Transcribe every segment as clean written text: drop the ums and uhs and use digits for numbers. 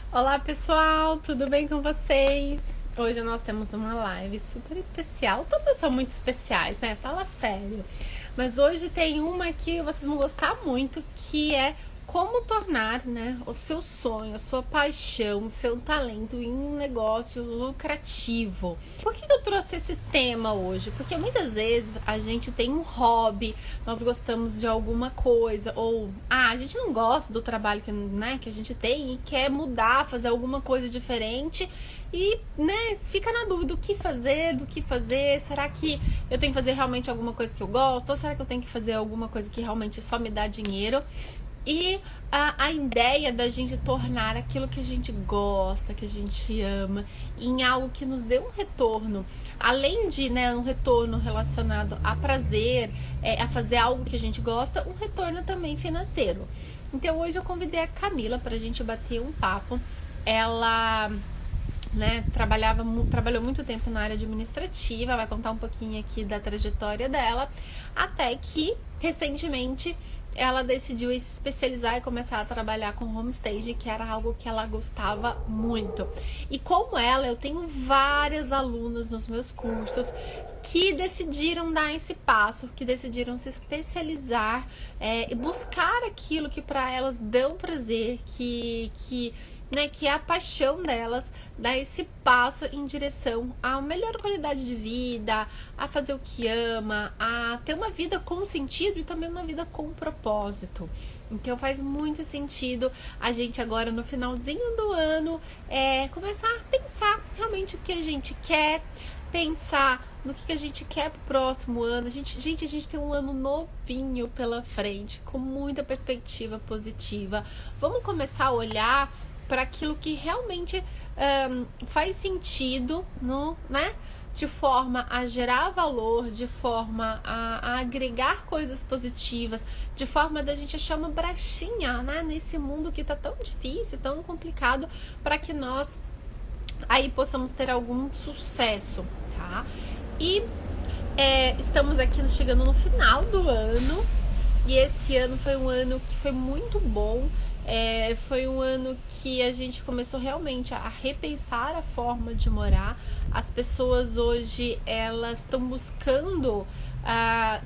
Olá pessoal, tudo bem com vocês? Hoje nós temos uma live super especial. Todas são muito especiais, né? Fala sério. Mas hoje tem uma que vocês vão gostar muito, que é como tornar, né, o seu sonho, a sua paixão, o seu talento em um negócio lucrativo. Por que eu trouxe esse tema hoje? Porque muitas vezes a gente tem um hobby, nós gostamos de alguma coisa, ou a gente não gosta do trabalho que a gente tem e quer mudar, fazer alguma coisa diferente. E, né, fica na dúvida do que fazer, será que eu tenho que fazer realmente alguma coisa que eu gosto, ou será que eu tenho que fazer alguma coisa que realmente só me dá dinheiro? E a ideia da gente tornar aquilo que a gente gosta, que a gente ama, em algo que nos dê um retorno, além de, né, um retorno relacionado a prazer, a fazer algo que a gente gosta, um retorno também financeiro. Então hoje eu convidei a Camila para a gente bater um papo. Ela, né, trabalhou muito tempo na área administrativa, vai contar um pouquinho aqui da trajetória dela, até que recentemente ela decidiu se especializar e começar a trabalhar com homestage, que era algo que ela gostava muito. E como ela, eu tenho várias alunas nos meus cursos que decidiram dar esse passo, que decidiram se especializar e buscar aquilo que para elas dão prazer, que é a paixão delas, dar esse passo em direção a uma melhor qualidade de vida, a fazer o que ama, a ter uma vida com sentido e também uma vida com propósito. Então faz muito sentido a gente agora no finalzinho do ano começar a pensar realmente o que a gente quer, pensar no que a gente quer pro próximo ano. A gente tem um ano novinho pela frente, com muita perspectiva positiva. Vamos começar a olhar para aquilo que realmente faz sentido, né? De forma a gerar valor, de forma a agregar coisas positivas, de forma da gente achar uma brechinha, né, nesse mundo que tá tão difícil, tão complicado, para que nós aí possamos ter algum sucesso, tá? E estamos aqui chegando no final do ano, e esse ano foi um ano que foi muito bom. Foi um ano que a gente começou realmente a repensar a forma de morar. As pessoas hoje, elas estão buscando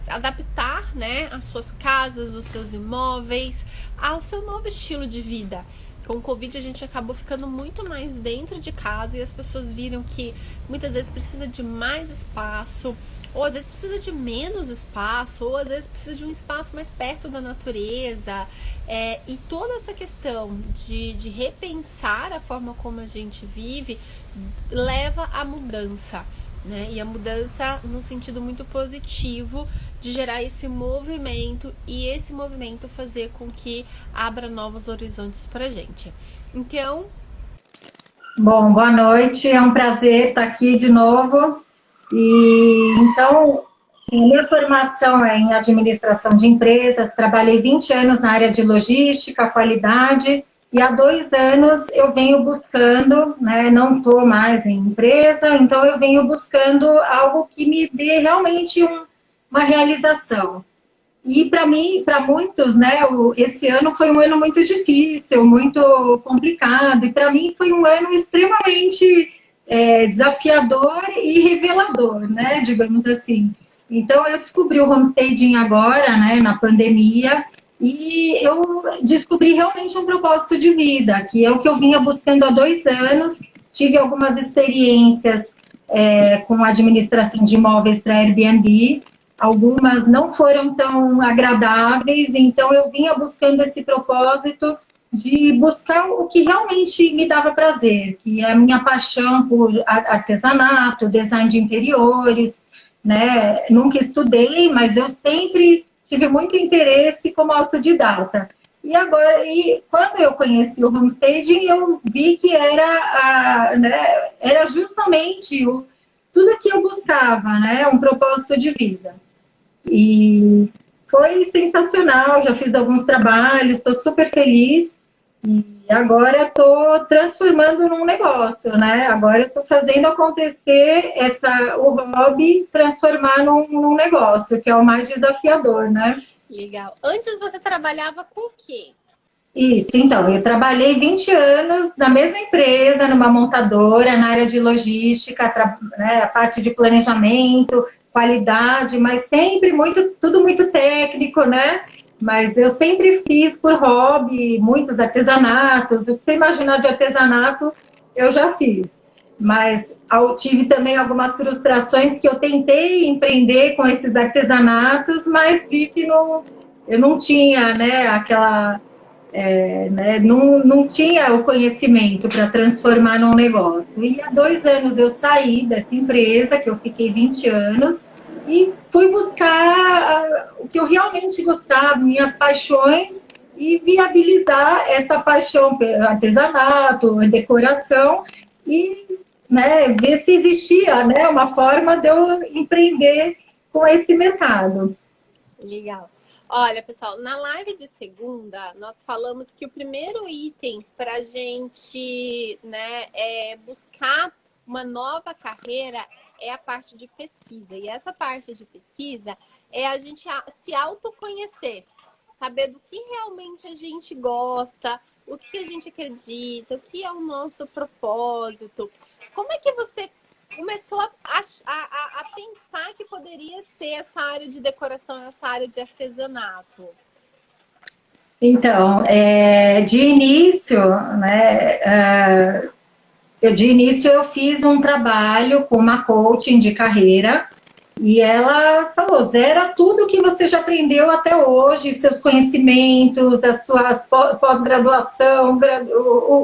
adaptar, né, as suas casas, os seus imóveis ao seu novo estilo de vida. Com o Covid a gente acabou ficando muito mais dentro de casa e as pessoas viram que muitas vezes precisa de mais espaço, ou às vezes precisa de menos espaço, ou às vezes precisa de um espaço mais perto da natureza. E toda essa questão de repensar a forma como a gente vive leva à mudança, né? E a mudança num sentido muito positivo, de gerar esse movimento e esse movimento fazer com que abra novos horizontes pra gente. Então, bom, boa noite, é um prazer estar aqui de novo. E então, minha formação é em administração de empresas, trabalhei 20 anos na área de logística, qualidade, e há 2 anos eu venho buscando, né, não estou mais em empresa, então eu venho buscando algo que me dê realmente uma realização. E para mim, para muitos, né, esse ano foi um ano muito difícil, muito complicado, e para mim foi um ano extremamente desafiador e revelador, né, digamos assim. Então, eu descobri o homestaging agora, né, na pandemia, e eu descobri realmente um propósito de vida, que é o que eu vinha buscando há 2 anos, tive algumas experiências com administração de imóveis para Airbnb, algumas não foram tão agradáveis, então eu vinha buscando esse propósito de buscar o que realmente me dava prazer, que é a minha paixão por artesanato, design de interiores, né? Nunca estudei, mas eu sempre tive muito interesse como autodidata. E agora, quando eu conheci o homestaging, eu vi que era justamente tudo que eu buscava, né? Um propósito de vida. E foi sensacional, já fiz alguns trabalhos, estou super feliz. E agora estou transformando num negócio, né? Agora estou fazendo acontecer o hobby transformar num negócio, que é o mais desafiador, né? legal. Antes você trabalhava com o quê? Isso, então, eu trabalhei 20 anos na mesma empresa, numa montadora, na área de logística, né, a parte de planejamento, qualidade, mas sempre muito, tudo muito técnico, né? Mas eu sempre fiz por hobby, muitos artesanatos, o que você imaginar de artesanato, eu já fiz. Mas tive também algumas frustrações que eu tentei empreender com esses artesanatos, mas vi que eu não tinha, né, aquela né, não tinha o conhecimento para transformar num negócio. E há 2 anos eu saí dessa empresa, que eu fiquei 20 anos, e fui buscar o que eu realmente gostava, minhas paixões, e viabilizar essa paixão pelo artesanato, decoração, e né, ver se existia, né, uma forma de eu empreender com esse mercado. Legal. Olha, pessoal, na live de segunda, nós falamos que o primeiro item para a gente, né, buscar uma nova carreira é a parte de pesquisa. E essa parte de pesquisa é a gente se autoconhecer, saber do que realmente a gente gosta, o que a gente acredita, o que é o nosso propósito. Como é que você começou a pensar que poderia ser essa área de decoração, essa área de artesanato? Então, de início, né, de início eu fiz um trabalho com uma coaching de carreira e ela falou, zera tudo que você já aprendeu até hoje, seus conhecimentos, as suas pós-graduação,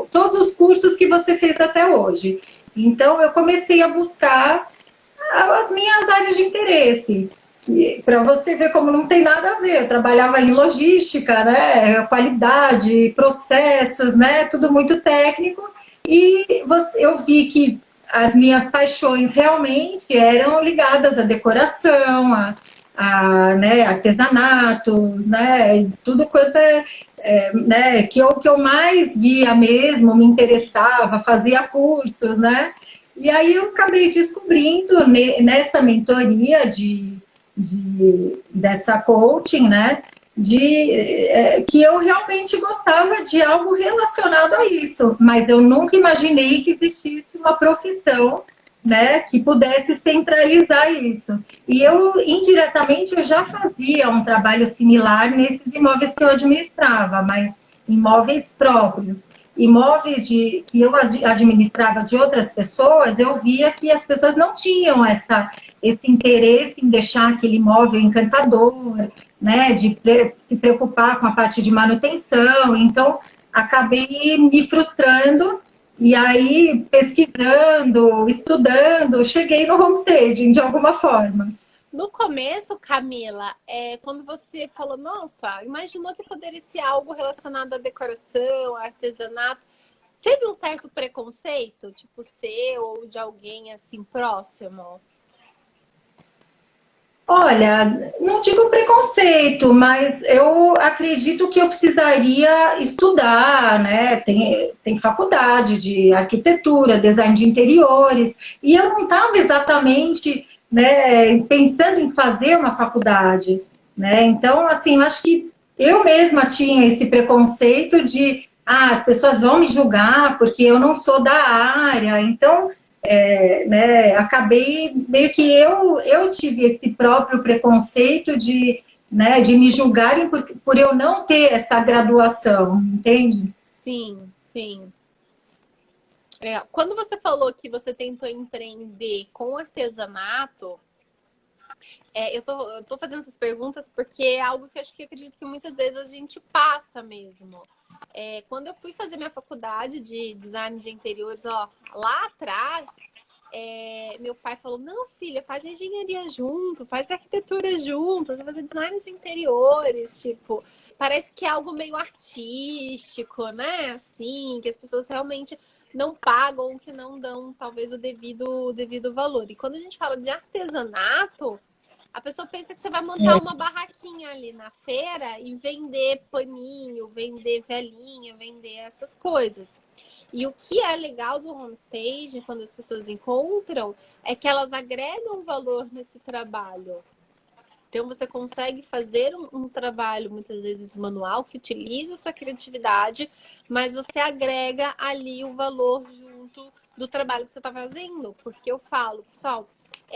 todos os cursos que você fez até hoje. Então, eu comecei a buscar as minhas áreas de interesse. Para você ver como não tem nada a ver, eu trabalhava em logística, né, qualidade, processos, né, tudo muito técnico, e eu vi que as minhas paixões realmente eram ligadas à decoração, né, artesanatos, né, tudo quanto né, que eu mais via mesmo, me interessava, fazia cursos, né, e aí eu acabei descobrindo nessa mentoria dessa coaching, né, que eu realmente gostava de algo relacionado a isso, mas eu nunca imaginei que existisse uma profissão, né, que pudesse centralizar isso. E eu, indiretamente, eu já fazia um trabalho similar nesses imóveis que eu administrava, mas imóveis próprios. Imóveis que eu administrava de outras pessoas, eu via que as pessoas não tinham esse interesse em deixar aquele imóvel encantador, né, de se preocupar com a parte de manutenção. Então, acabei me frustrando e aí, pesquisando, estudando, cheguei no homestaging de alguma forma. No começo, Camila, quando você falou, nossa, imaginou que poderia ser algo relacionado à decoração, artesanato, teve um certo preconceito, tipo seu ou de alguém assim próximo? Olha, não digo preconceito, mas eu acredito que eu precisaria estudar, né? Tem faculdade de arquitetura, design de interiores, e eu não estava exatamente, né, pensando em fazer uma faculdade, né? Então, assim, eu acho que eu mesma tinha esse preconceito de, as pessoas vão me julgar porque eu não sou da área, então né, acabei meio que eu tive esse próprio preconceito né, de me julgarem por eu não ter essa graduação, entende? Sim, sim. Quando você falou que você tentou empreender com artesanato, eu tô fazendo essas perguntas porque é algo que eu acho que acredito que muitas vezes a gente passa mesmo. Quando eu fui fazer minha faculdade de design de interiores, ó, lá atrás, meu pai falou, não, filha, faz engenharia junto, faz arquitetura junto, você vai fazer design de interiores, tipo, parece que é algo meio artístico, né? Assim, que as pessoas realmente não pagam, que não dão talvez o devido valor. E quando a gente fala de artesanato, a pessoa pensa que você vai montar uma barraquinha ali na feira e vender paninho, vender velinha, vender essas coisas. E o que é legal do homestaging, quando as pessoas encontram, é que elas agregam valor nesse trabalho. Então, você consegue fazer um trabalho, muitas vezes manual, que utiliza a sua criatividade, mas você agrega ali o valor junto do trabalho que você está fazendo. Porque eu falo, pessoal,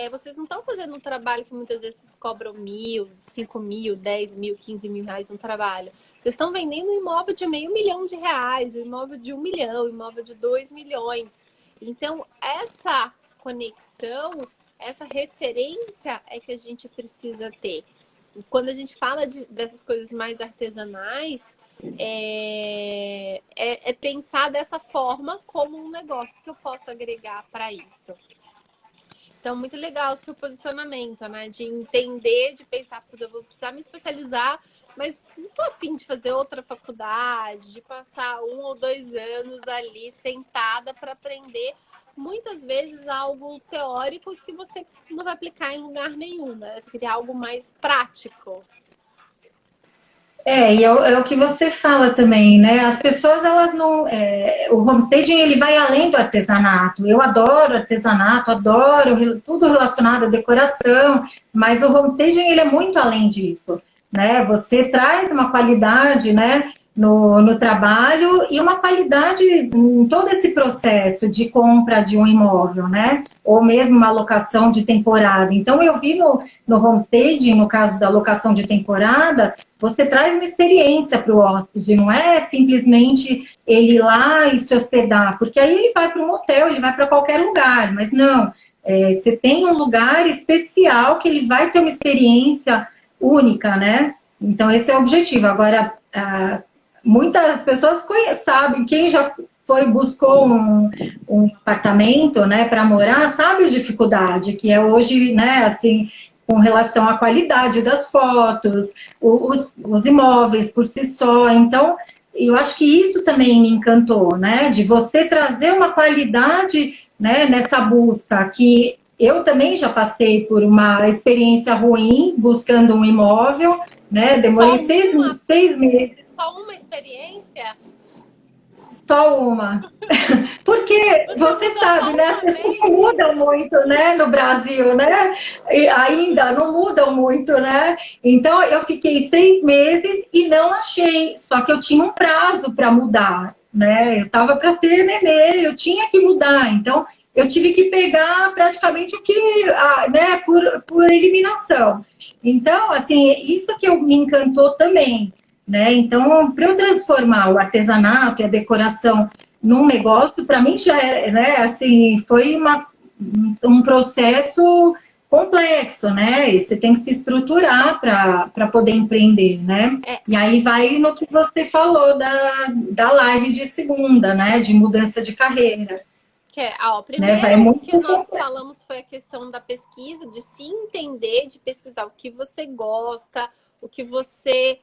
vocês não estão fazendo um trabalho que muitas vezes vocês cobram 1.000, 5.000, 10.000, 15.000 reais no trabalho. Vocês estão vendendo um imóvel de R$500 mil, um imóvel de 1 milhão, um imóvel de 2 milhões. Então, essa conexão, essa referência é que a gente precisa ter. E quando a gente fala dessas coisas mais artesanais, é pensar dessa forma como um negócio que eu posso agregar para isso. Então, muito legal o seu posicionamento, né? De entender, de pensar, eu vou precisar me especializar, mas não tô afim de fazer outra faculdade, de passar 1 ou 2 anos ali sentada para aprender, muitas vezes, algo teórico que você não vai aplicar em lugar nenhum, né? Você queria algo mais prático. E é o que você fala também, né? As pessoas, elas não... o homestaging, ele vai além do artesanato. Eu adoro artesanato, adoro tudo relacionado à decoração, mas o homestaging, ele é muito além disso, né? Você traz uma qualidade, né, no trabalho e uma qualidade em todo esse processo de compra de um imóvel, né? Ou mesmo uma locação de temporada. Então, eu vi no homestaging, no caso da locação de temporada, você traz uma experiência para o hóspede, não é simplesmente ele ir lá e se hospedar, porque aí ele vai para um hotel, ele vai para qualquer lugar, mas não, você tem um lugar especial que ele vai ter uma experiência única, né? Então, esse é o objetivo. Agora, muitas pessoas sabem, quem já buscou um apartamento, né, para morar, sabe a dificuldade que é hoje, né, assim, com relação à qualidade das fotos, os imóveis por si só. Então, eu acho que isso também me encantou, né, de você trazer uma qualidade, né, nessa busca, que eu também já passei por uma experiência ruim buscando um imóvel, né, demorei 6 meses. Só uma experiência? Só uma. Porque você sabe, né? As pessoas não mudam muito, né? No Brasil, né? E ainda não mudam muito, né? Então, eu fiquei 6 meses e não achei. Só que eu tinha um prazo para mudar, né? Eu estava para ter nenê, eu tinha que mudar. Então, eu tive que pegar praticamente o que, né? Por eliminação. Então, assim, isso que me encantou também. Né? Então, para eu transformar o artesanato e a decoração num negócio, para mim já né, assim, foi um processo complexo, né? E você tem que se estruturar para poder empreender, né? E aí vai no que você falou da live de segunda, né? De mudança de carreira. Primeiro que nós falamos foi a questão da pesquisa, de se entender, de pesquisar o que você gosta, o que você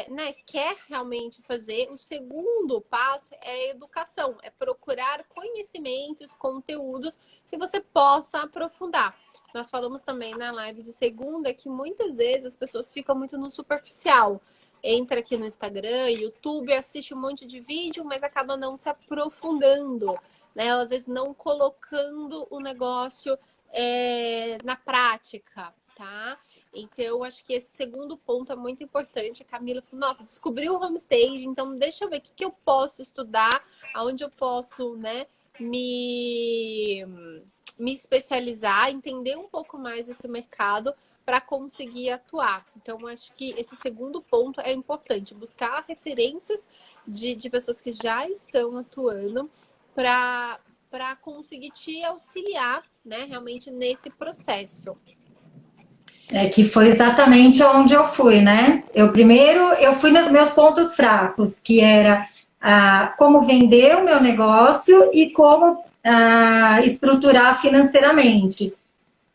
né, quer realmente fazer. O segundo passo é a educação, é procurar conhecimentos, conteúdos que você possa aprofundar. Nós falamos também na live de segunda que muitas vezes as pessoas ficam muito no superficial. Entra aqui no Instagram, YouTube, assiste um monte de vídeo, mas acaba não se aprofundando, né? Às vezes não colocando o negócio na prática, tá? Então, eu acho que esse segundo ponto é muito importante. A Camila falou, nossa, descobri o homestaging, então deixa eu ver o que eu posso estudar, aonde eu posso, né, me especializar, entender um pouco mais esse mercado para conseguir atuar. Então, acho que esse segundo ponto é importante, buscar referências de pessoas que já estão atuando para conseguir te auxiliar, né, realmente nesse processo. Que foi exatamente onde eu fui, né? Eu fui nos meus pontos fracos, que era como vender o meu negócio e como estruturar financeiramente.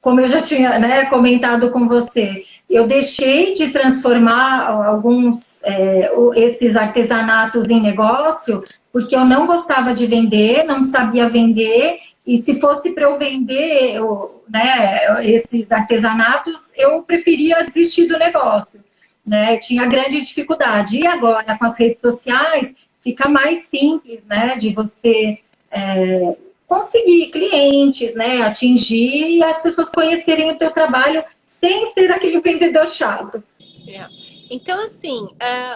Como eu já tinha, né, comentado com você, eu deixei de transformar alguns esses artesanatos em negócio porque eu não gostava de vender, não sabia vender. E se fosse para eu vender, né, esses artesanatos, eu preferia desistir do negócio, né? Tinha grande dificuldade. E agora, com as redes sociais, fica mais simples, né, de você conseguir clientes, né, atingir e as pessoas conhecerem o teu trabalho sem ser aquele vendedor chato. Então, assim,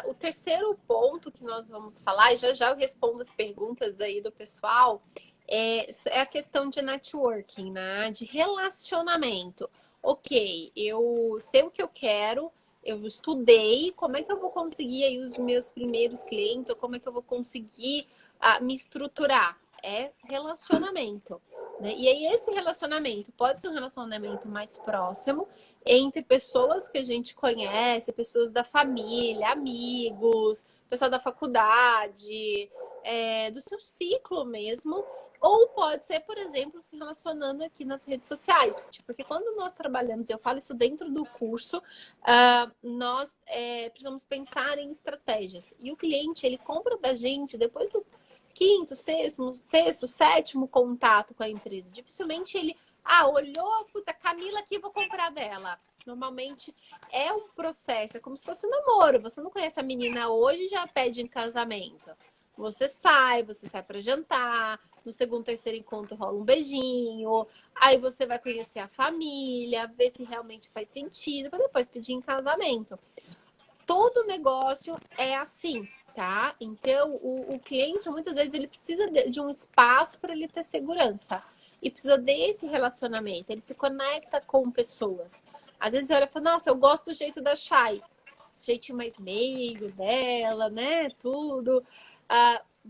o terceiro ponto que nós vamos falar, e já já eu respondo as perguntas aí do pessoal, é a questão de networking, né? De relacionamento. Ok, eu sei o que eu quero, eu estudei, como é que eu vou conseguir aí os meus primeiros clientes, ou como é que eu vou conseguir me estruturar? É relacionamento, né? E aí esse relacionamento pode ser um relacionamento mais próximo, entre pessoas que a gente conhece, pessoas da família, amigos, pessoal da faculdade, do seu ciclo mesmo. Ou pode ser, por exemplo, se relacionando aqui nas redes sociais. Porque quando nós trabalhamos, e eu falo isso dentro do curso, nós precisamos pensar em estratégias. E o cliente, ele compra da gente depois do quinto, sexto, sétimo contato com a empresa. Dificilmente ele, olhou, puta, Camila aqui, vou comprar dela. Normalmente é um processo, é como se fosse um namoro. Você não conhece a menina hoje e já pede em casamento. Você sai para jantar, no segundo, terceiro encontro rola um beijinho, aí você vai conhecer a família, ver se realmente faz sentido, para depois pedir em casamento. Todo negócio é assim, tá? Então, o cliente, muitas vezes, ele precisa de um espaço para ele ter segurança. E precisa desse relacionamento. Ele se conecta com pessoas. Às vezes, olha e fala, nossa, eu gosto do jeito da Chay. Esse jeitinho mais meigo dela, né? Tudo.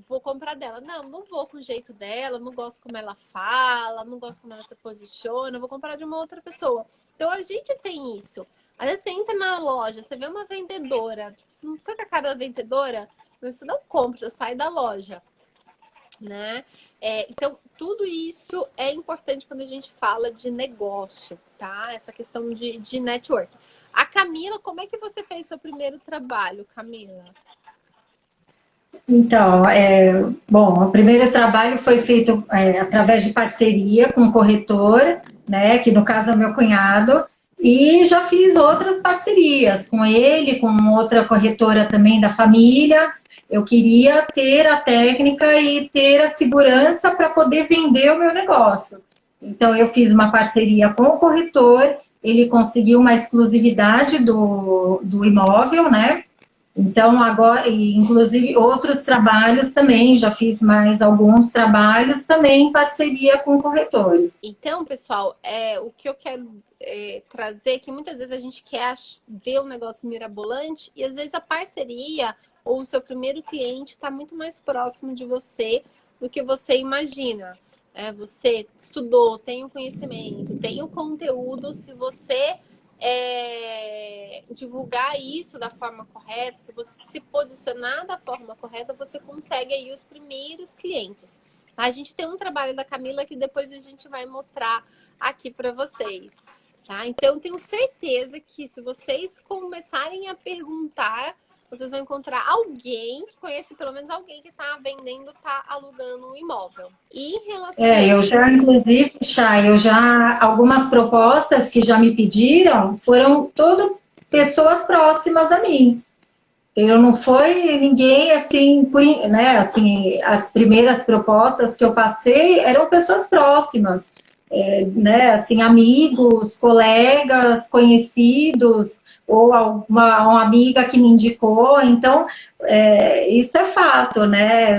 Vou comprar dela. Não vou com o jeito dela, não gosto como ela fala, não gosto como ela se posiciona, vou comprar de uma outra pessoa. Então, a gente tem isso. Às vezes você entra na loja, você vê uma vendedora, tipo, você não foi com a cara da vendedora, você não compra, você sai da loja, né? Então, tudo isso é importante quando a gente fala de negócio, tá? Essa questão de network. A Camila, como é que você fez seu primeiro trabalho, Camila? Então, o primeiro trabalho foi feito através de parceria com o corretor, né, que no caso é o meu cunhado, e já fiz outras parcerias com ele, com outra corretora também da família. Eu queria ter a técnica e ter a segurança para poder vender o meu negócio. Então, eu fiz uma parceria com o corretor, ele conseguiu uma exclusividade do imóvel, né? Então, agora, inclusive outros trabalhos também, já fiz mais alguns trabalhos também em parceria com corretores. Então, pessoal, o que eu quero trazer é que muitas vezes a gente quer ver um negócio mirabolante e às vezes a parceria ou o seu primeiro cliente está muito mais próximo de você do que você imagina. Você estudou, tem o conhecimento, tem o conteúdo, se você divulgar isso da forma correta, se você se posicionar da forma correta, você consegue aí os primeiros clientes. A gente tem um trabalho da Camila que depois a gente vai mostrar aqui para vocês, tá? Então, tenho certeza que se vocês começarem a perguntar, vocês vão encontrar alguém que conhece, pelo menos alguém que está vendendo, está alugando um imóvel. E em relação... eu já, inclusive, Chay, algumas propostas que já me pediram foram todas pessoas próximas a mim. Eu não foi ninguém assim, né? Assim, as primeiras propostas que eu passei eram pessoas próximas, né? Assim, amigos, colegas, conhecidos, ou uma amiga que me indicou. Então, isso é fato, né?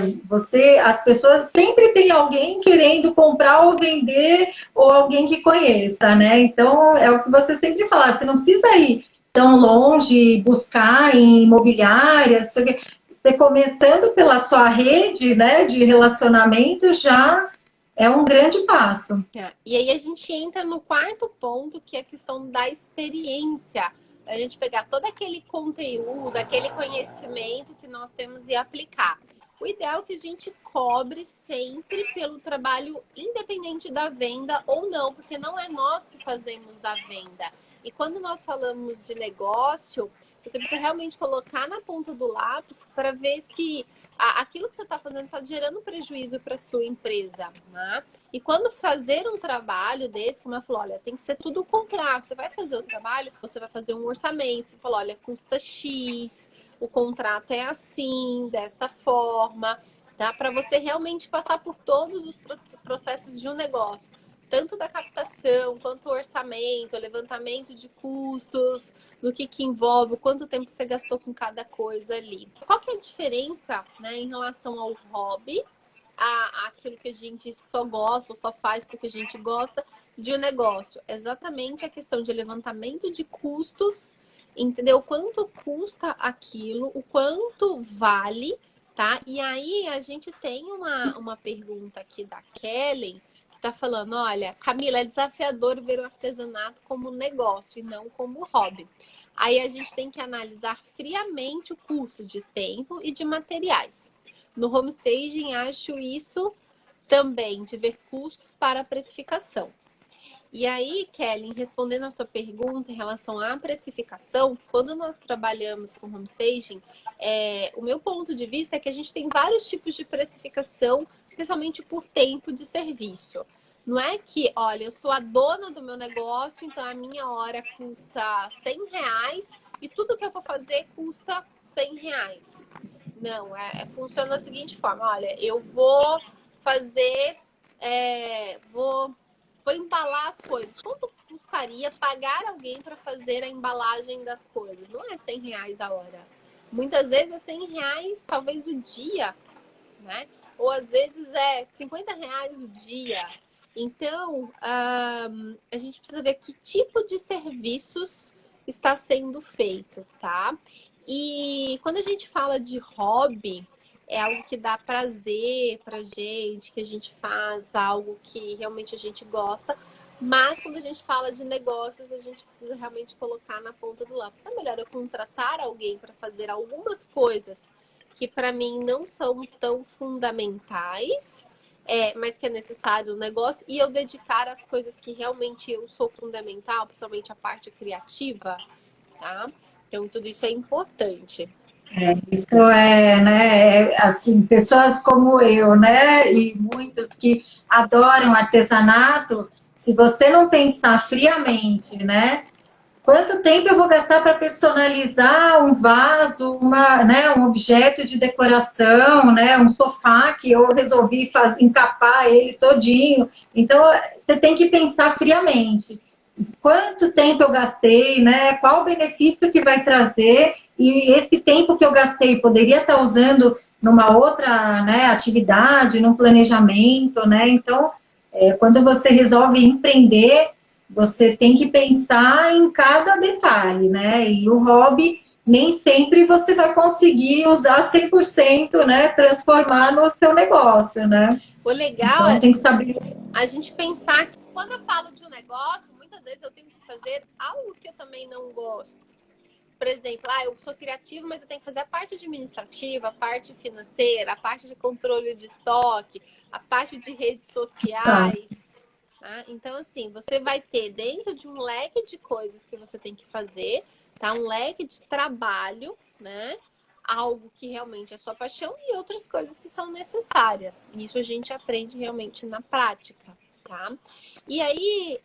As pessoas sempre tem alguém querendo comprar ou vender, ou alguém que conheça, né? Então, é o que você sempre fala, você não precisa ir tão longe, buscar em imobiliárias, você começando pela sua rede, né, de relacionamento, já é um grande passo. E aí a gente entra no quarto ponto, que é a questão da experiência. A gente pegar todo aquele conteúdo, aquele conhecimento que nós temos e aplicar. O ideal é que a gente cobre sempre pelo trabalho independente da venda ou não, porque não é nós que fazemos a venda. E quando nós falamos de negócio, você precisa realmente colocar na ponta do lápis para ver se aquilo que você está fazendo está gerando prejuízo para a sua empresa, né? E quando fazer um trabalho desse, como eu falou, olha, tem que ser tudo o contrário. Você vai fazer o trabalho, você vai fazer um orçamento, você fala, olha, custa X, o contrato é assim, dessa forma, tá? Para você realmente passar por todos os processos de um negócio. tanto da captação, quanto o orçamento, o levantamento de custos, no que envolve, quanto tempo você gastou com cada coisa ali. Qual que é a diferença, né, em relação ao hobby, aquilo que a gente só gosta, ou só faz porque a gente gosta, de um negócio? Exatamente a questão de levantamento de custos, entendeu? Quanto custa aquilo, o quanto vale, tá? E aí a gente tem uma pergunta aqui da Kellen, que tá falando, olha, Camila, é desafiador ver o artesanato como negócio e não como hobby. Aí a gente tem que analisar friamente o custo de tempo e de materiais. No homestaging, acho isso também, de ver custos para a precificação. E aí, Kelly, respondendo a sua pergunta em relação à precificação, quando nós trabalhamos com homestaging, o meu ponto de vista é que a gente tem vários tipos de precificação, especialmente por tempo de serviço. Não é que, olha, eu sou a dona do meu negócio, então a minha hora custa R$100 e tudo que eu vou fazer custa R$100. Não, funciona da seguinte forma, olha, eu vou fazer, vou embalar as coisas. Quanto custaria pagar alguém para fazer a embalagem das coisas? Não é R$100 a hora. Muitas vezes é R$100, talvez o dia, né? Ou às vezes é R$50 o dia. Então, a gente precisa ver que tipo de serviços está sendo feito, tá? E quando a gente fala de hobby, é algo que dá prazer pra gente, que a gente faz, algo que realmente a gente gosta. Mas quando a gente fala de negócios, a gente precisa realmente colocar na ponta do lápis. Tá melhor eu contratar alguém para fazer algumas coisas que para mim não são tão fundamentais, mas que é necessário no negócio, e eu dedicar as coisas que realmente eu sou fundamental, principalmente a parte criativa, tá? Então, tudo isso é importante. Isso né, assim, pessoas como eu, né, e muitos que adoram artesanato, se você não pensar friamente, né, quanto tempo eu vou gastar para personalizar um vaso, né, um objeto de decoração, né, um sofá que eu resolvi encapar ele todinho. Então, você tem que pensar friamente. Quanto tempo eu gastei, né, qual o benefício que vai trazer, e esse tempo que eu gastei poderia estar usando numa outra, né, atividade, num planejamento, né, então, quando você resolve empreender, você tem que pensar em cada detalhe, né? E o hobby, nem sempre você vai conseguir usar 100%, né? Transformar no seu negócio, né? O legal então, tem que saber a gente pensar que quando eu falo de um negócio, muitas vezes eu tenho que fazer algo que eu também não gosto. Por exemplo, eu sou criativa, mas eu tenho que fazer a parte administrativa, a parte financeira, a parte de controle de estoque, a parte de redes sociais. Tá? Então, assim, você vai ter dentro de um leque de coisas que você tem que fazer, tá? Um leque de trabalho, né? Algo que realmente é sua paixão e outras coisas que são necessárias. Isso a gente aprende realmente na prática, tá? E aí,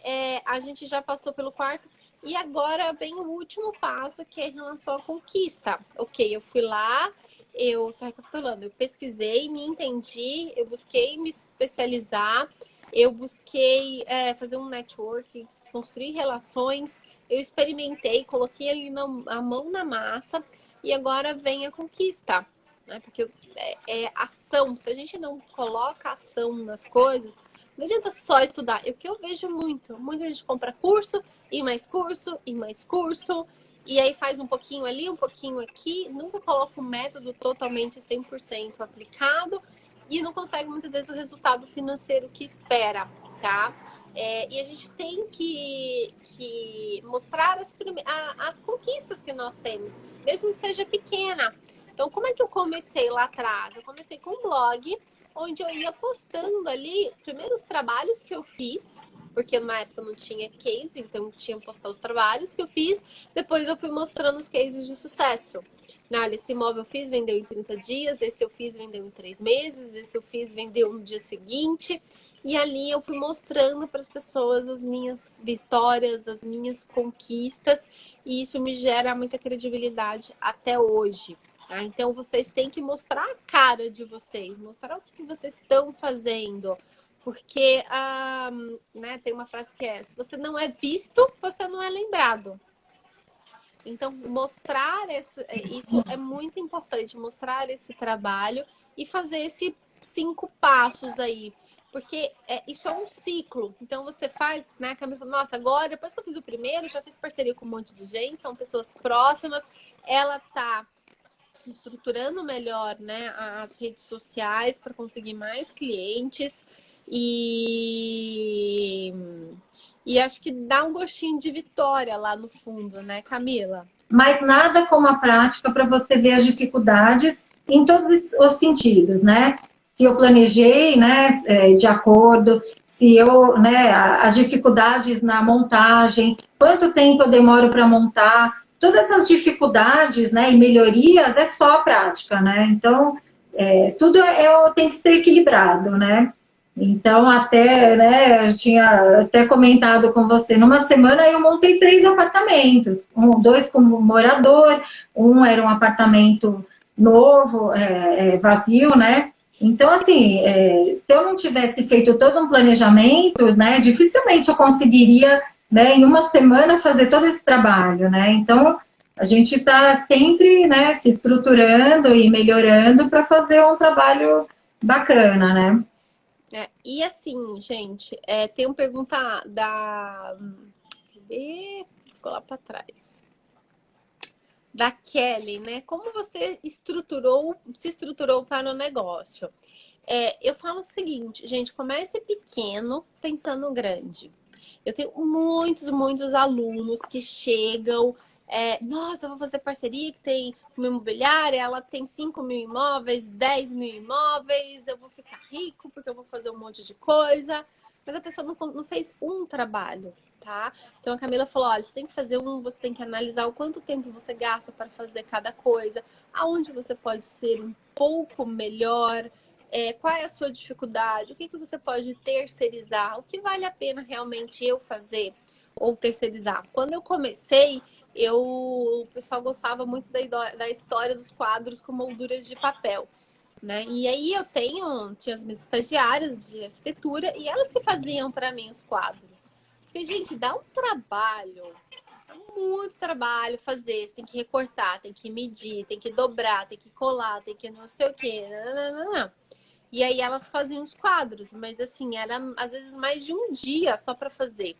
a gente já passou pelo quarto e agora vem o último passo, que é em relação à conquista. Ok, eu fui lá, só recapitulando, eu pesquisei, me entendi, eu busquei me especializar, eu busquei fazer um network, construir relações, eu experimentei, coloquei ali a mão na massa e agora vem a conquista, né? Porque é ação. Se a gente não coloca ação nas coisas, não adianta só estudar. O que eu vejo muita gente compra curso, e mais curso, e mais curso, e aí faz um pouquinho ali, um pouquinho aqui, nunca coloca o método totalmente 100% aplicado e não consegue muitas vezes o resultado financeiro que espera, tá? E a gente tem que mostrar as conquistas que nós temos, mesmo que seja pequena. Então, como é que eu comecei lá atrás? Eu comecei com um blog, onde eu ia postando ali, primeiro os trabalhos que eu fiz, porque na época não tinha case, então tinha que postar os trabalhos que eu fiz. Depois eu fui mostrando os cases de sucesso. Olha, esse imóvel eu fiz, vendeu em 30 dias, esse eu fiz, vendeu em 3 meses, esse eu fiz, vendeu no dia seguinte. E ali eu fui mostrando para as pessoas as minhas vitórias, as minhas conquistas, e isso me gera muita credibilidade até hoje. Tá? Então vocês têm que mostrar a cara de vocês, mostrar o que vocês estão fazendo. Porque né, tem uma frase que é: se você não é visto, você não é lembrado. Então, mostrar isso é muito importante, mostrar esse trabalho e fazer esses 5 passos aí. Porque isso é um ciclo. Então, você faz, né, Camila falou, nossa, agora, depois que eu fiz o primeiro, já fiz parceria com um monte de gente, são pessoas próximas, ela tá estruturando melhor, né, as redes sociais para conseguir mais clientes e acho que dá um gostinho de vitória lá no fundo, né, Camila? Mas nada como a prática para você ver as dificuldades em todos os sentidos, né? Se eu planejei, né, de acordo, se eu, né, as dificuldades na montagem, quanto tempo eu demoro para montar, todas essas dificuldades, né, e melhorias é só a prática, né? Então, tudo tem que ser equilibrado, né? Então, até, né, eu tinha até comentado com você, numa semana eu montei 3 apartamentos, 2 como morador, um era um apartamento novo, vazio, né? Então, assim, se eu não tivesse feito todo um planejamento, né, dificilmente eu conseguiria, né, em uma semana fazer todo esse trabalho, né? Então, a gente está sempre, né, se estruturando e melhorando para fazer um trabalho bacana, né? E assim, gente, tem uma pergunta da... Cadê? Ficou lá para trás. Da Kelly, né? Como você se estruturou para o negócio? Eu falo o seguinte, gente, comece pequeno, pensando grande. Eu tenho muitos alunos que chegam, nossa, eu vou fazer parceria que tem uma imobiliária, ela tem 5 mil imóveis, 10 mil imóveis, eu vou ficar rico porque eu vou fazer um monte de coisa. Mas a pessoa não fez um trabalho, tá? Então a Camila falou, olha, você tem que fazer você tem que analisar o quanto tempo você gasta para fazer cada coisa, aonde você pode ser um pouco melhor, qual é a sua dificuldade, o que você pode terceirizar, o que vale a pena realmente eu fazer ou terceirizar. Quando eu comecei, o pessoal gostava muito da história dos quadros com molduras de papel, né? E aí tinha as minhas estagiárias de arquitetura e elas que faziam para mim os quadros. Porque, gente, dá um trabalho, muito trabalho fazer. Você tem que recortar, tem que medir, tem que dobrar, tem que colar, tem que não sei o quê. Não. E aí elas faziam os quadros, mas assim, era às vezes mais de um dia só para fazer.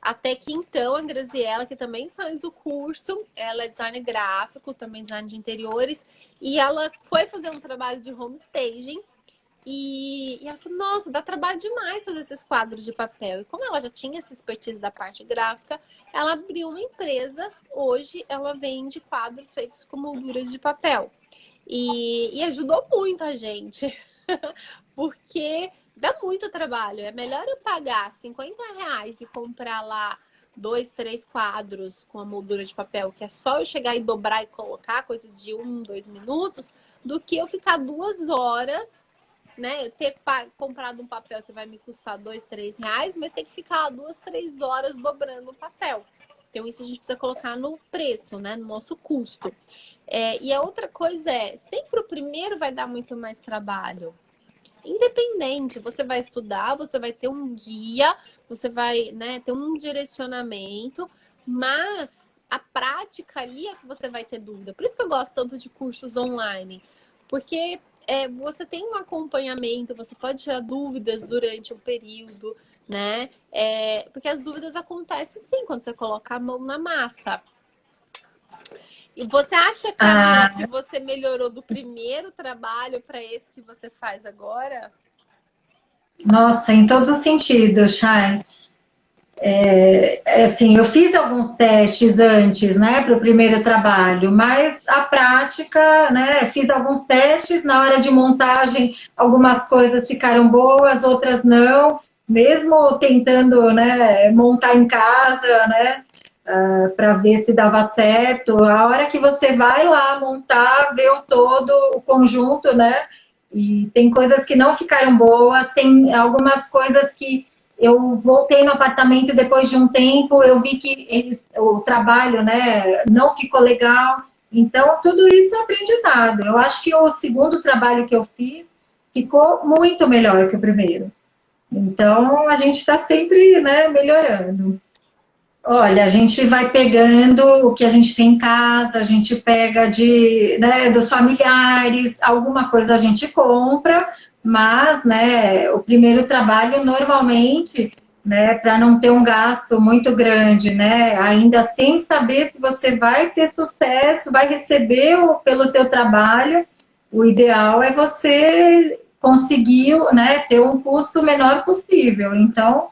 Até que então a Graziella, que também faz o curso, ela é designer gráfico, também design de interiores, e ela foi fazer um trabalho de home staging e ela falou, nossa, dá trabalho demais fazer esses quadros de papel. E como ela já tinha essa expertise da parte gráfica, ela abriu uma empresa. Hoje ela vende quadros feitos com molduras de papel. E ajudou muito a gente, porque dá muito trabalho. É melhor eu pagar R$ 50 e comprar lá 2, 3 quadros com a moldura de papel, que é só eu chegar e dobrar e colocar, coisa de 1, 2 minutos, do que eu ficar 2 horas, né? Eu ter comprado um papel que vai me custar R$ 2, 3, mas ter que ficar 2, 3 horas dobrando o papel. Então, isso a gente precisa colocar no preço, né? No nosso custo. E a outra coisa sempre o primeiro vai dar muito mais trabalho. Independente, você vai estudar, você vai ter um guia, você vai, né, ter um direcionamento, mas a prática ali é que você vai ter dúvida. Por isso que eu gosto tanto de cursos online, porque você tem um acompanhamento, você pode tirar dúvidas durante um período, né? Porque as dúvidas acontecem sim quando você coloca a mão na massa. E você acha, Camila, que você melhorou do primeiro trabalho para esse que você faz agora? Nossa, em todos os sentidos, Chay. Assim, eu fiz alguns testes antes, né, para o primeiro trabalho, mas a prática, né, fiz alguns testes, na hora de montagem, algumas coisas ficaram boas, outras não, mesmo tentando, né, montar em casa, né, para ver se dava certo, a hora que você vai lá montar, vê o todo, o conjunto, né, e tem coisas que não ficaram boas, tem algumas coisas que eu voltei no apartamento depois de um tempo, eu vi que o trabalho, né, não ficou legal. Então, tudo isso é aprendizado. Eu acho que o segundo trabalho que eu fiz ficou muito melhor que o primeiro. Então, a gente está sempre, né, melhorando. Olha, a gente vai pegando o que a gente tem em casa, a gente pega dos familiares, alguma coisa a gente compra, mas, né, o primeiro trabalho normalmente, né, para não ter um gasto muito grande, né, ainda sem saber se você vai ter sucesso, vai receber pelo teu trabalho, o ideal é você conseguir, né, ter um custo menor possível. Então,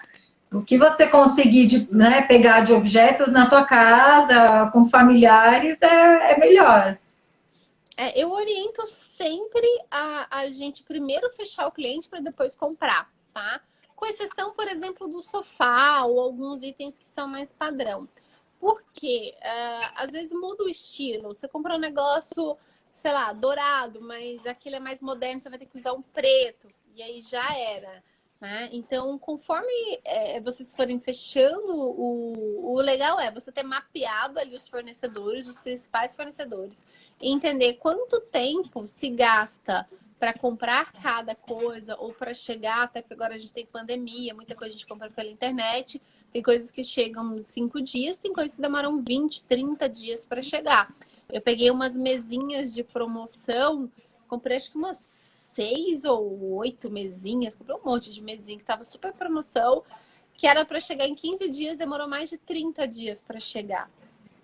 o que você conseguir né, pegar de objetos na tua casa, com familiares, é melhor. Eu oriento sempre a gente primeiro fechar o cliente para depois comprar, tá? Com exceção, por exemplo, do sofá ou alguns itens que são mais padrão. Porque às vezes muda o estilo. Você comprou um negócio, sei lá, dourado, mas aquele é mais moderno, você vai ter que usar um preto. E aí já era. Né? Então, conforme vocês forem fechando, o legal é você ter mapeado ali os fornecedores, os principais fornecedores, e entender quanto tempo se gasta para comprar cada coisa ou para chegar, até porque agora a gente tem pandemia, muita coisa a gente compra pela internet, tem coisas que chegam em 5 dias, tem coisas que demoram 20, 30 dias para chegar. Eu peguei umas mesinhas de promoção, comprei acho que umas 6 ou 8 mesinhas, comprei um monte de mesinha que estava super promoção, que era para chegar em 15 dias, demorou mais de 30 dias para chegar.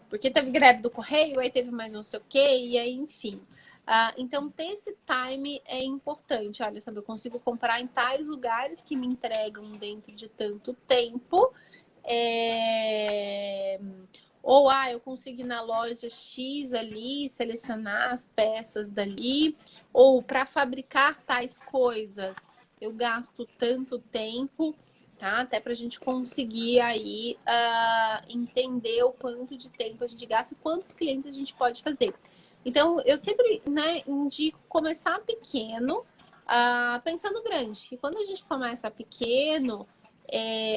Porque teve greve do correio, aí teve mais não sei o quê, e aí, enfim. Então, ter esse time é importante. Olha, sabe, eu consigo comprar em tais lugares que me entregam dentro de tanto tempo. Ou, eu consigo ir na loja X ali, selecionar as peças dali. Ou, para fabricar tais coisas, eu gasto tanto tempo, tá? Até para a gente conseguir aí entender o quanto de tempo a gente gasta e quantos clientes a gente pode fazer. Então, eu sempre, né, indico começar pequeno, pensando grande. E quando a gente começa pequeno,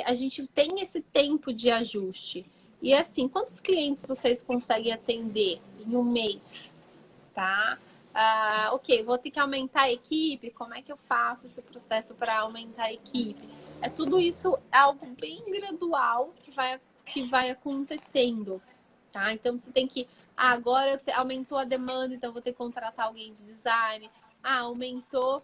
a gente tem esse tempo de ajuste. E assim, quantos clientes vocês conseguem atender em um mês? Tá? Ok, vou ter que aumentar a equipe. Como é que eu faço esse processo para aumentar a equipe? Tudo isso é algo bem gradual que vai acontecendo. Tá? Então, você tem que... agora aumentou a demanda, então vou ter que contratar alguém de design. Aumentou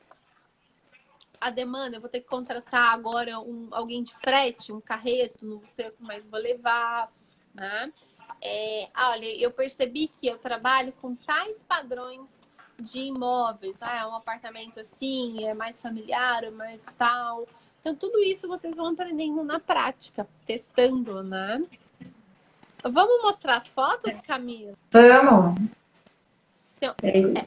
a demanda, eu vou ter que contratar agora alguém de frete, um carreto, não sei o que mais vou levar, né? Olha, eu percebi que eu trabalho com tais padrões de imóveis. É um apartamento assim, é mais familiar, é mais tal. Então, tudo isso vocês vão aprendendo na prática, testando, né? Vamos mostrar as fotos, Camila? Vamos. Então,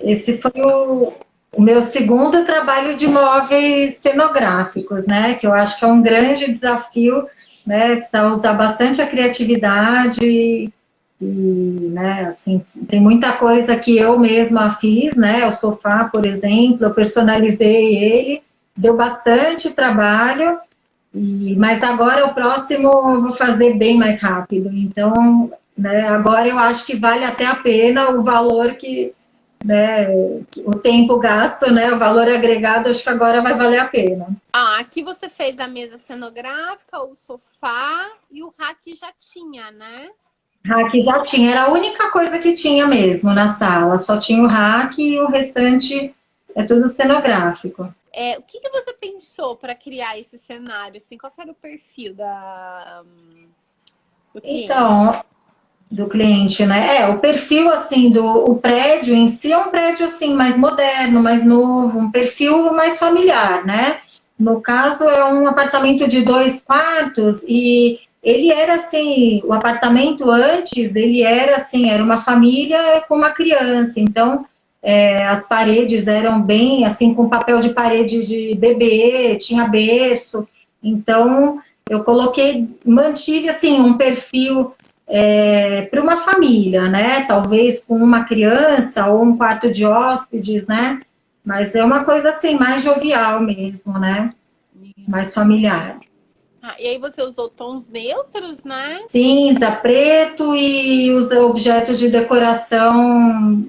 Esse foi o meu segundo trabalho de móveis cenográficos, né? Que eu acho que é um grande desafio, né? Precisa usar bastante a criatividade e, né, assim, tem muita coisa que eu mesma fiz, né? O sofá, por exemplo, eu personalizei ele, deu bastante trabalho, mas agora o próximo eu vou fazer bem mais rápido. Então, né, agora eu acho que vale até a pena o valor que, né, o tempo gasto, né, o valor agregado, acho que agora vai valer a pena. Aqui você fez a mesa cenográfica, o sofá e o rack já tinha, né? Rack já tinha, era a única coisa que tinha mesmo na sala, só tinha o rack e o restante é tudo cenográfico. O que você pensou para criar esse cenário? Assim, qual era o perfil do cliente? Então, do cliente, né? O perfil, assim, o prédio em si é um prédio, assim, mais moderno, mais novo, um perfil mais familiar, né? No caso, é um apartamento de 2 quartos e ele era, assim, o apartamento antes, ele era, assim, era uma família com uma criança, então, as paredes eram bem, assim, com papel de parede de bebê, tinha berço, então, eu mantive, assim, um perfil para uma família, né? Talvez com uma criança ou um quarto de hóspedes, né? Mas é uma coisa assim, mais jovial mesmo, né? Mais familiar. E aí você usou tons neutros, né? Cinza, preto e os objetos de decoração,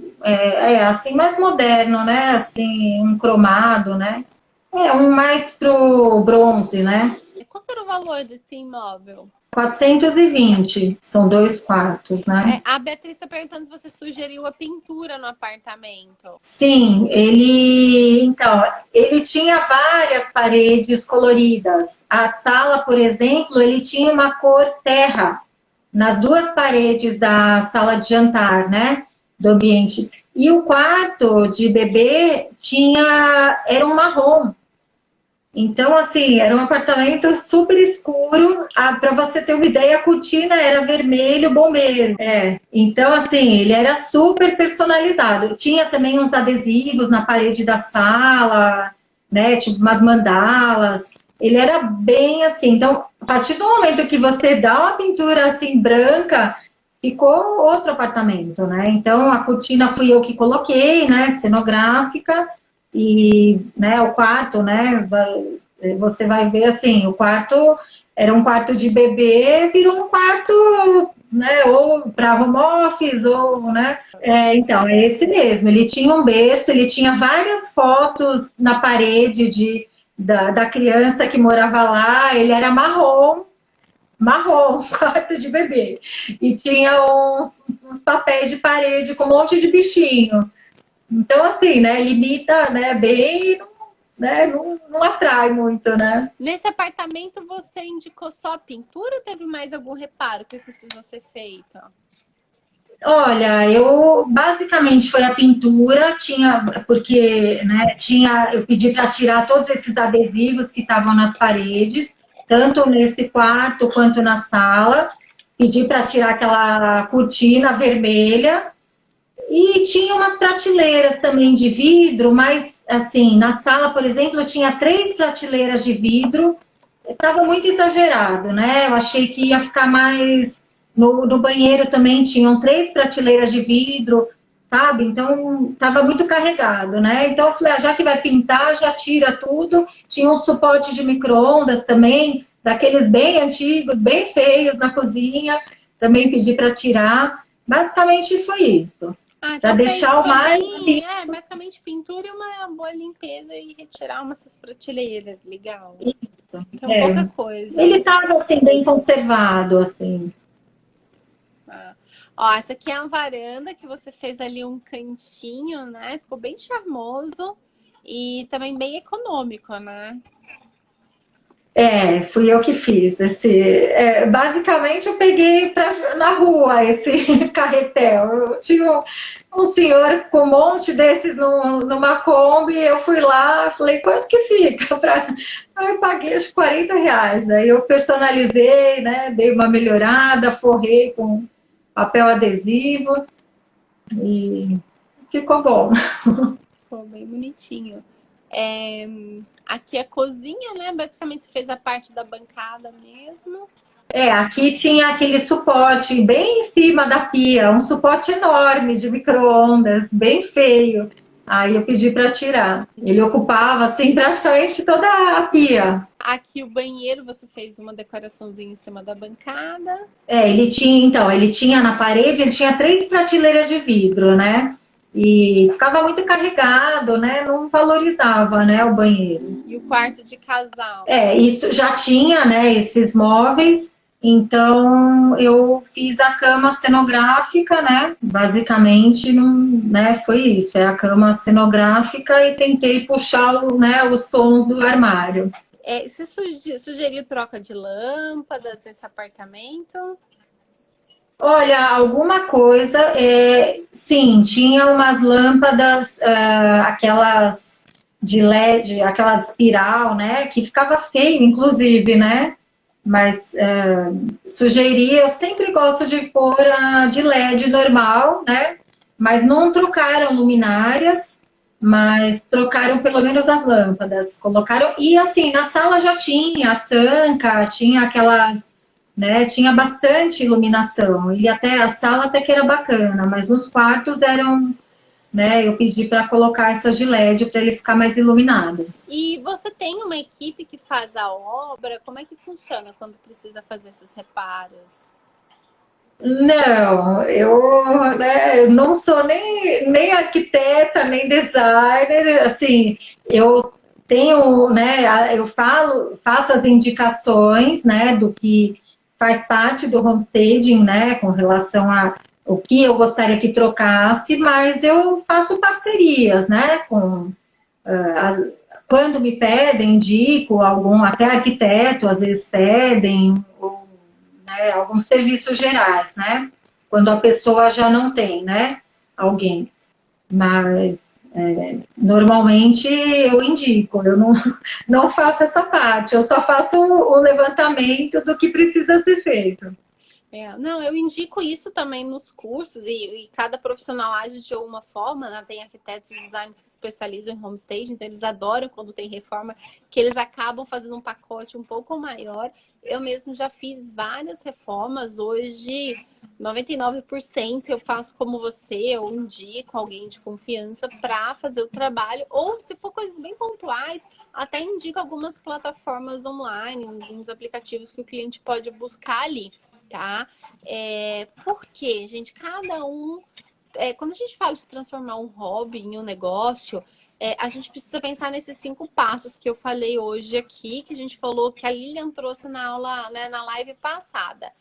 assim, mais moderno, né? Assim, um cromado, né? É um mais pro bronze, né? Qual que era o valor desse imóvel? 420, são 2 quartos, né? A Beatriz está perguntando se você sugeriu a pintura no apartamento. Sim, ele tinha várias paredes coloridas. A sala, por exemplo, ele tinha uma cor terra nas 2 paredes da sala de jantar, né? Do ambiente. E o quarto de bebê era um marrom. Então, assim, era um apartamento super escuro. Para você ter uma ideia, a cortina era vermelho bombeiro. Então, assim, ele era super personalizado. Tinha também uns adesivos na parede da sala, né? Tipo umas mandalas. Ele era bem assim. Então, a partir do momento que você dá uma pintura assim branca, ficou outro apartamento, né? Então, a cortina fui eu que coloquei, né? Cenográfica. E, né, o quarto, né, você vai ver assim, o quarto era um quarto de bebê, virou um quarto, né, ou para home office, ou, né, então, é esse mesmo, ele tinha um berço, ele tinha várias fotos na parede da criança que morava lá, ele era marrom, quarto de bebê, e tinha uns papéis de parede com um monte de bichinho. Então, assim, né, limita, né, bem, né, não atrai muito, né. Nesse apartamento você indicou só a pintura ou teve mais algum reparo que precisou ser feito? Olha, eu basicamente foi a pintura, porque, né, eu pedi para tirar todos esses adesivos que estavam nas paredes, tanto nesse quarto quanto na sala, pedi para tirar aquela cortina vermelha. E tinha umas prateleiras também de vidro, mas, assim, na sala, por exemplo, eu tinha 3 prateleiras de vidro, estava muito exagerado, né? Eu achei que ia ficar mais. No banheiro também tinham 3 prateleiras de vidro, sabe? Então, estava muito carregado, né? Então, eu falei, já que vai pintar, já tira tudo. Tinha um suporte de micro-ondas também, daqueles bem antigos, bem feios na cozinha, também pedi para tirar. Basicamente foi isso. Para então deixar o mais. basicamente pintura e uma boa limpeza e retirar umas prateleiras, legal. Isso. Então, pouca coisa. Ele estava assim, bem conservado, assim. Ó, essa aqui é a varanda que você fez ali um cantinho, né? Ficou bem charmoso e também bem econômico, né? Fui eu que fiz. Basicamente, eu peguei na rua esse carretel. Eu tinha um senhor com um monte desses numa Kombi, eu fui lá, falei, quanto que fica? Eu paguei acho R$ 40. Daí eu personalizei, né? Dei uma melhorada, forrei com papel adesivo e ficou bom. Ficou bem bonitinho. Aqui a cozinha, né? Basicamente você fez a parte da bancada mesmo. Aqui tinha aquele suporte bem em cima da pia, um suporte enorme de micro-ondas, bem feio. Aí eu pedi para tirar. Ele ocupava, assim, praticamente toda a pia. Aqui o banheiro, você fez uma decoraçãozinha em cima da bancada. Ele tinha na parede, ele tinha 3 prateleiras de vidro, né? E ficava muito carregado, né? Não valorizava, né, o banheiro. E o quarto de casal? Isso já tinha, né, esses móveis. Então, eu fiz a cama cenográfica, né? Basicamente, né, foi isso. É a cama cenográfica e tentei puxar, né, os tons do armário. Você sugeriu troca de lâmpadas nesse apartamento? Olha, alguma coisa, sim, tinha umas lâmpadas, aquelas de LED, aquelas espiral, né, que ficava feio, inclusive, né, mas sugeri, eu sempre gosto de pôr a de LED normal, né, mas não trocaram luminárias, mas trocaram pelo menos as lâmpadas, colocaram, e assim, na sala já tinha a sanca, tinha aquelas, né, tinha bastante iluminação, e até a sala até que era bacana, mas os quartos eram, né, eu pedi para colocar essa de LED para ele ficar mais iluminado. E você tem uma equipe que faz a obra? Como é que funciona quando precisa fazer esses reparos? Não, né, eu não sou nem arquiteta, nem designer, assim, eu tenho, né, eu faço as indicações, né, do que faz parte do homestaging, né, com relação a o que eu gostaria que trocasse, mas eu faço parcerias, né, com quando me pedem, indico algum, até arquiteto, às vezes pedem, ou, né, alguns serviços gerais, né, quando a pessoa já não tem, né, alguém. Mas, normalmente, eu indico, eu não faço essa parte, eu só faço o levantamento do que precisa ser feito. Não, eu indico isso também nos cursos e cada profissional age de alguma forma, né? Tem arquitetos e designers que se especializam em homestaging, então eles adoram quando tem reforma, que eles acabam fazendo um pacote um pouco maior. Eu mesmo já fiz várias reformas, hoje 99% eu faço como você, eu indico alguém de confiança para fazer o trabalho, ou se for coisas bem pontuais, até indico algumas plataformas online, alguns aplicativos que o cliente pode buscar ali. Tá? Porque, gente, cada um... quando a gente fala de transformar um hobby em um negócio, a gente precisa pensar nesses 5 passos que eu falei hoje aqui, que a gente falou, que a Lilian trouxe na aula, né, na live passada.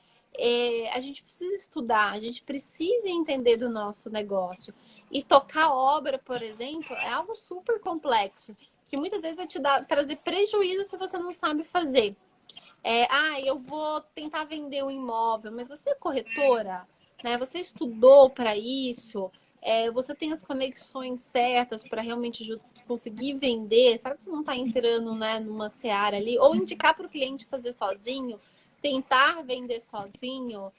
A gente precisa estudar, a gente precisa entender do nosso negócio. E tocar obra, por exemplo, é algo super complexo, que muitas vezes vai trazer prejuízo se você não sabe fazer. Eu vou tentar vender um imóvel, mas você é corretora, né? Você estudou para isso? Você tem as conexões certas para realmente conseguir vender? Será que você não está entrando, né, numa seara ali? Ou indicar para o cliente fazer sozinho, tentar vender sozinho?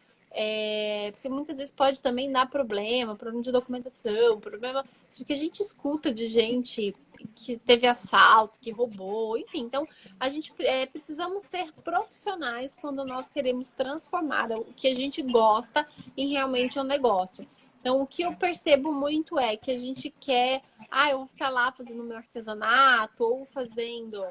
Porque muitas vezes pode também dar problema de documentação, problema de que a gente escuta de gente que teve assalto, que roubou, enfim. Então, a gente precisamos ser profissionais quando nós queremos transformar o que a gente gosta em realmente um negócio. Então, o que eu percebo muito é que a gente quer, eu vou ficar lá fazendo meu artesanato ou fazendo,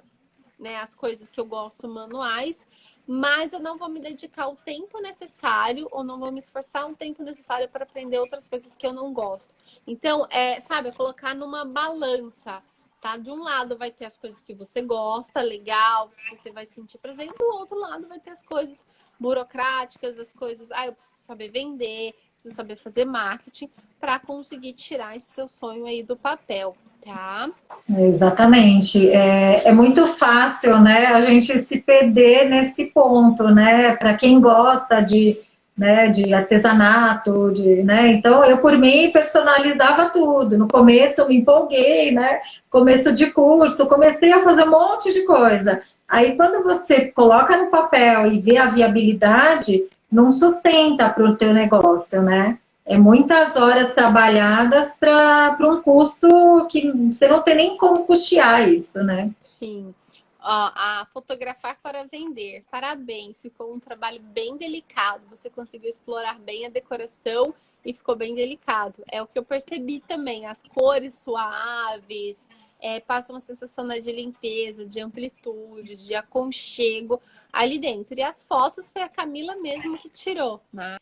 né, as coisas que eu gosto manuais, mas eu não vou me dedicar o tempo necessário ou não vou me esforçar o tempo necessário para aprender outras coisas que eu não gosto. Então, sabe, colocar numa balança, tá? De um lado vai ter as coisas que você gosta, legal, que você vai sentir prazer, e do outro lado vai ter as coisas burocráticas, as coisas, eu preciso saber vender, preciso saber fazer marketing para conseguir tirar esse seu sonho aí do papel. Tá? Exatamente. É muito fácil, né, a gente se perder nesse ponto, né, para quem gosta né, de artesanato, né, então eu por mim personalizava tudo. No começo eu me empolguei, né, começo de curso, comecei a fazer um monte de coisa. Aí quando você coloca no papel e vê a viabilidade, não sustenta para o teu negócio, né? Muitas horas trabalhadas para um custo que você não tem nem como custear isso, né? Sim. A fotografar para vender. Parabéns, ficou um trabalho bem delicado. Você conseguiu explorar bem a decoração e ficou bem delicado. É o que eu percebi também. As cores suaves, passa uma sensação, né, de limpeza, de amplitude, de aconchego ali dentro. E as fotos foi a Camila mesmo que tirou, né?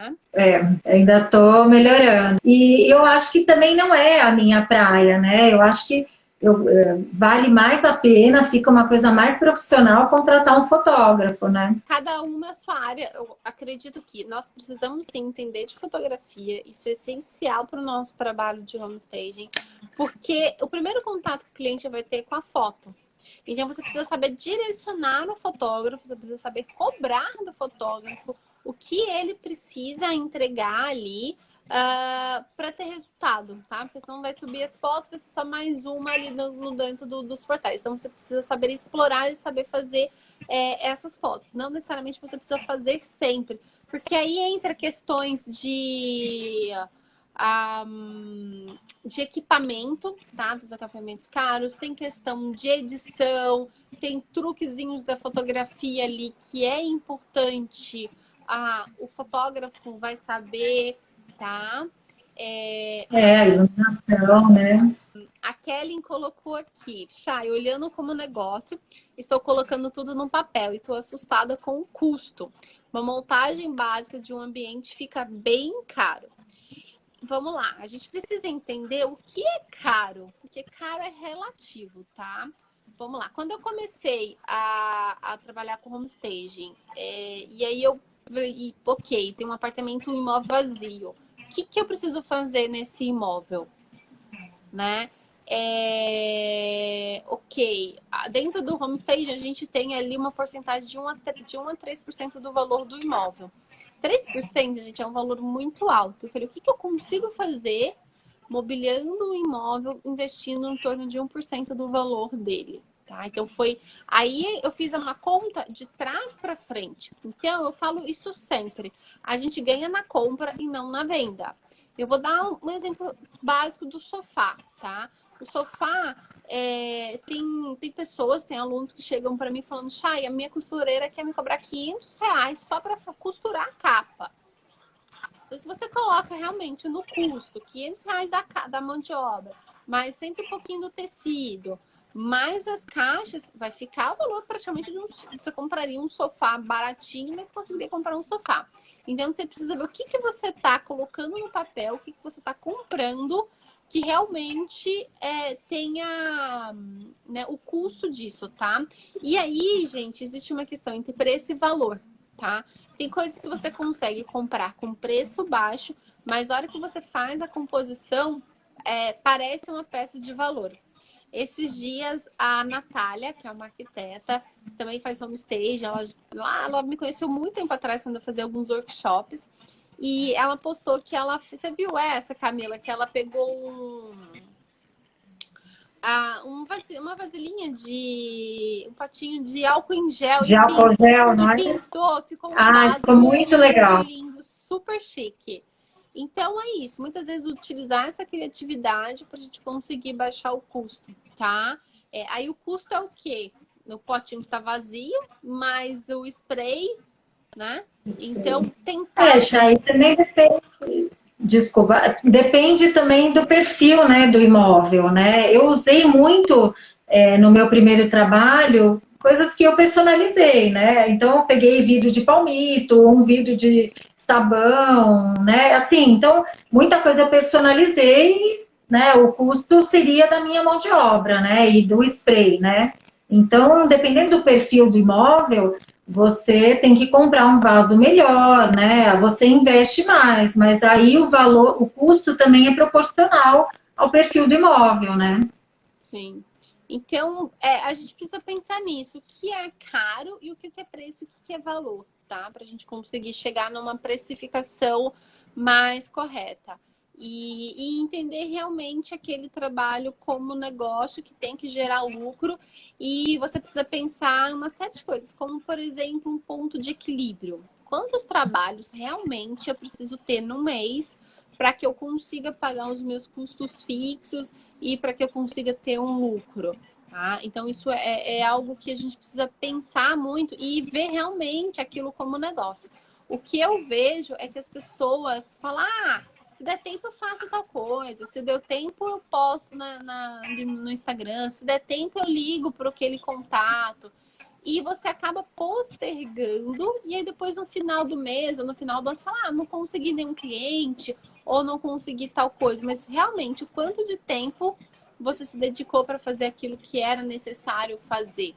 Ainda estou melhorando. E eu acho que também não é a minha praia, né? Eu acho que vale mais a pena, fica uma coisa mais profissional contratar um fotógrafo, né? Cada um na sua área. Eu acredito que nós precisamos sim entender de fotografia. Isso é essencial para o nosso trabalho de homestaging, porque o primeiro contato que o cliente vai ter é com a foto. Então você precisa saber direcionar o fotógrafo, você precisa saber cobrar do fotógrafo o que ele precisa entregar ali para ter resultado, tá? Porque senão vai subir as fotos, vai ser só mais uma ali dentro dos portais. Então você precisa saber explorar e saber fazer essas fotos. Não necessariamente você precisa fazer sempre, porque aí entra questões de equipamento, tá? Dos acampamentos caros, tem questão de edição, tem truquezinhos da fotografia ali que é importante. O fotógrafo vai saber, tá? A iluminação, né? A Kellen colocou aqui, Chay, olhando como negócio, estou colocando tudo no papel e estou assustada com o custo. Uma montagem básica de um ambiente fica bem caro. Vamos lá, a gente precisa entender o que é caro, porque caro é relativo, tá? vamos lá. Quando eu comecei a trabalhar com homestaging, e aí eu falei, ok, tem um apartamento, um imóvel vazio. O que eu preciso fazer nesse imóvel? Né? Ok, dentro do homestaging a gente tem ali uma porcentagem de 1 a 3% do valor do imóvel. 3%, gente, é um valor muito alto. Eu falei, o que eu consigo fazer mobiliando o imóvel, investindo em torno de 1% do valor dele? Tá? Então foi aí eu fiz uma conta de trás para frente. Então eu falo isso sempre. A gente ganha na compra e não na venda. Eu vou dar um exemplo básico do sofá, tá? O sofá tem pessoas, tem alunos que chegam para mim falando, Chay, a minha costureira quer me cobrar R$ 500 só para costurar a capa. Então, se você coloca realmente no custo R$ 500 da mão de obra, mais cento e pouquinho do tecido, mais as caixas, vai ficar o valor praticamente de você compraria um sofá baratinho, mas conseguiria comprar um sofá. Então, você precisa ver o que você está colocando no papel, o que você está comprando, que realmente tenha, né, o custo disso, tá? E aí, gente, existe uma questão entre preço e valor, tá? Tem coisas que você consegue comprar com preço baixo, mas na hora que você faz a composição, parece uma peça de valor. Esses dias, a Natália, que é uma arquiteta, também faz homestage, ela me conheceu muito tempo atrás, quando eu fazia alguns workshops, e ela postou que você viu essa, Camila, que ela pegou uma vasilhinha um potinho de álcool em gel. De álcool gel, não é? Pintou, ficou um Ah, ficou vaso muito legal. lindo, super chique. Então é isso, muitas vezes utilizar essa criatividade para a gente conseguir baixar o custo, tá? Aí o custo é o quê? O potinho está vazio, mais o spray, né? Então tentar. Aí também depende. Desculpa, depende também do perfil, né, do imóvel, né? Eu usei muito no meu primeiro trabalho coisas que eu personalizei, né? Então eu peguei vidro de palmito, um vidro de sabão, né? Assim, então muita coisa eu personalizei, né? O custo seria da minha mão de obra, né? E do spray, né? Então, dependendo do perfil do imóvel, você tem que comprar um vaso melhor, né? Você investe mais, mas aí o valor, o custo também é proporcional ao perfil do imóvel, né? Sim. Então, a gente precisa pensar nisso, o que é caro e o que é preço e o que é valor, tá? Para a gente conseguir chegar numa precificação mais correta. E entender realmente aquele trabalho como negócio que tem que gerar lucro. E você precisa pensar em uma série de coisas, como, por exemplo, um ponto de equilíbrio. Quantos trabalhos realmente eu preciso ter no mês para que eu consiga pagar os meus custos fixos e para que eu consiga ter um lucro, tá? Então, isso é algo que a gente precisa pensar muito e ver realmente aquilo como negócio. O que eu vejo é que as pessoas falam, se der tempo eu faço tal coisa, se der tempo eu posto no Instagram, se der tempo eu ligo para aquele contato. E você acaba postergando, e aí depois no final do mês ou no final do ano, você fala, não consegui nenhum cliente, ou não consegui tal coisa. Mas realmente, o quanto de tempo você se dedicou para fazer aquilo que era necessário fazer?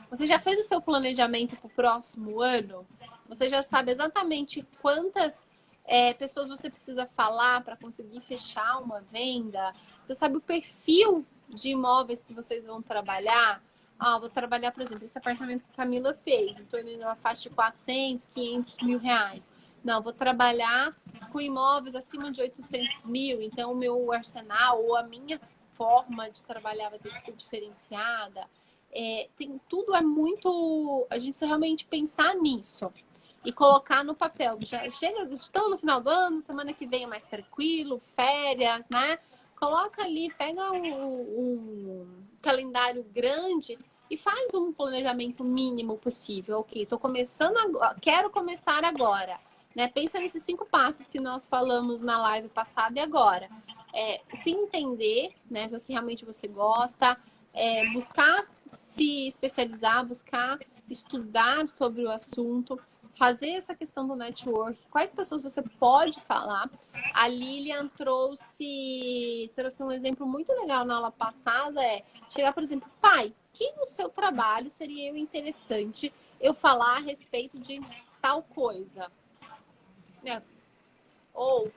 Você já fez o seu planejamento para o próximo ano? Você já sabe exatamente quantas pessoas você precisa falar para conseguir fechar uma venda? Você sabe o perfil de imóveis que vocês vão trabalhar? Vou trabalhar, por exemplo, esse apartamento que a Camila fez, em torno de uma faixa de 400, 500 mil reais. Não, vou trabalhar com imóveis acima de 800 mil, então o meu arsenal ou a minha forma de trabalhar vai ter que ser diferenciada. Tudo é muito... A gente precisa realmente pensar nisso e colocar no papel. Já chega, estamos no final do ano, semana que vem é mais tranquilo, férias, né? Coloca ali, pega um calendário grande e faz um planejamento mínimo possível. Ok, estou começando agora, quero começar agora. Né? Pensa nesses 5 passos que nós falamos na live passada e agora. Se entender, né? Ver o que realmente você gosta, buscar se especializar, buscar estudar sobre o assunto, fazer essa questão do network, quais pessoas você pode falar. A Lilian trouxe um exemplo muito legal na aula passada, chegar, por exemplo, pai, que no seu trabalho seria interessante eu falar a respeito de tal coisa? Ou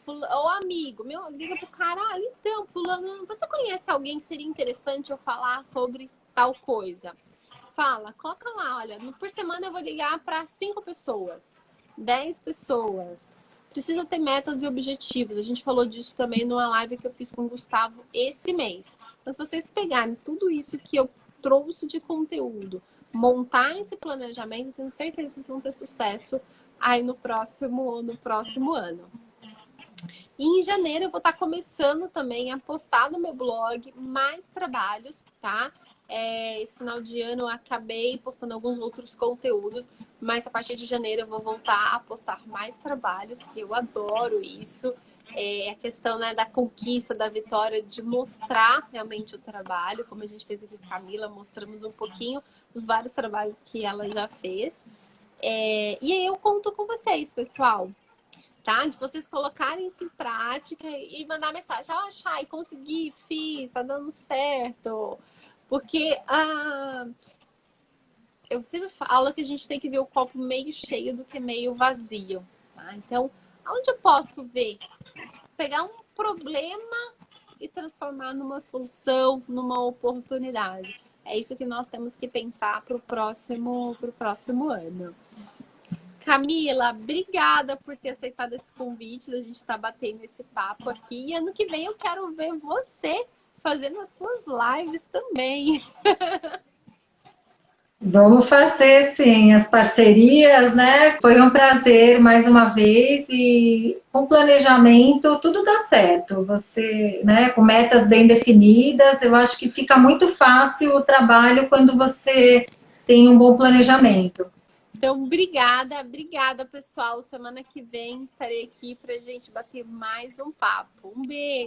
amigo, liga pro cara, então, fulano, você conhece alguém que seria interessante eu falar sobre tal coisa? Fala, coloca lá, olha, por semana eu vou ligar para 5 pessoas, 10 pessoas. Precisa ter metas e objetivos. A gente falou disso também numa live que eu fiz com o Gustavo esse mês. Mas se vocês pegarem tudo isso que eu trouxe de conteúdo, montar esse planejamento, tenho certeza que vocês vão ter sucesso aí no próximo ano. E em janeiro eu vou estar começando também a postar no meu blog mais trabalhos, tá? Esse final de ano eu acabei postando alguns outros conteúdos, mas a partir de janeiro eu vou voltar a postar mais trabalhos, que eu adoro isso. A questão, né, da conquista, da vitória, de mostrar realmente o trabalho, como a gente fez aqui com a Camila, mostramos um pouquinho dos vários trabalhos que ela já fez. E aí eu conto com vocês, pessoal. Tá? De vocês colocarem isso em prática e mandar mensagem. Chay, consegui, fiz, tá dando certo. Porque eu sempre falo que a gente tem que ver o copo meio cheio do que meio vazio. Tá? Então, aonde eu posso ver? Pegar um problema e transformar numa solução, numa oportunidade. É isso que nós temos que pensar para o próximo ano. Camila, obrigada por ter aceitado esse convite, da gente estar batendo esse papo aqui. E ano que vem eu quero ver você fazendo as suas lives também. Vamos fazer, sim, as parcerias, né? Foi um prazer mais uma vez e com planejamento tudo dá certo. Você, né, com metas bem definidas, eu acho que fica muito fácil o trabalho quando você tem um bom planejamento. Então, obrigada, pessoal. Semana que vem estarei aqui para a gente bater mais um papo. Um beijo.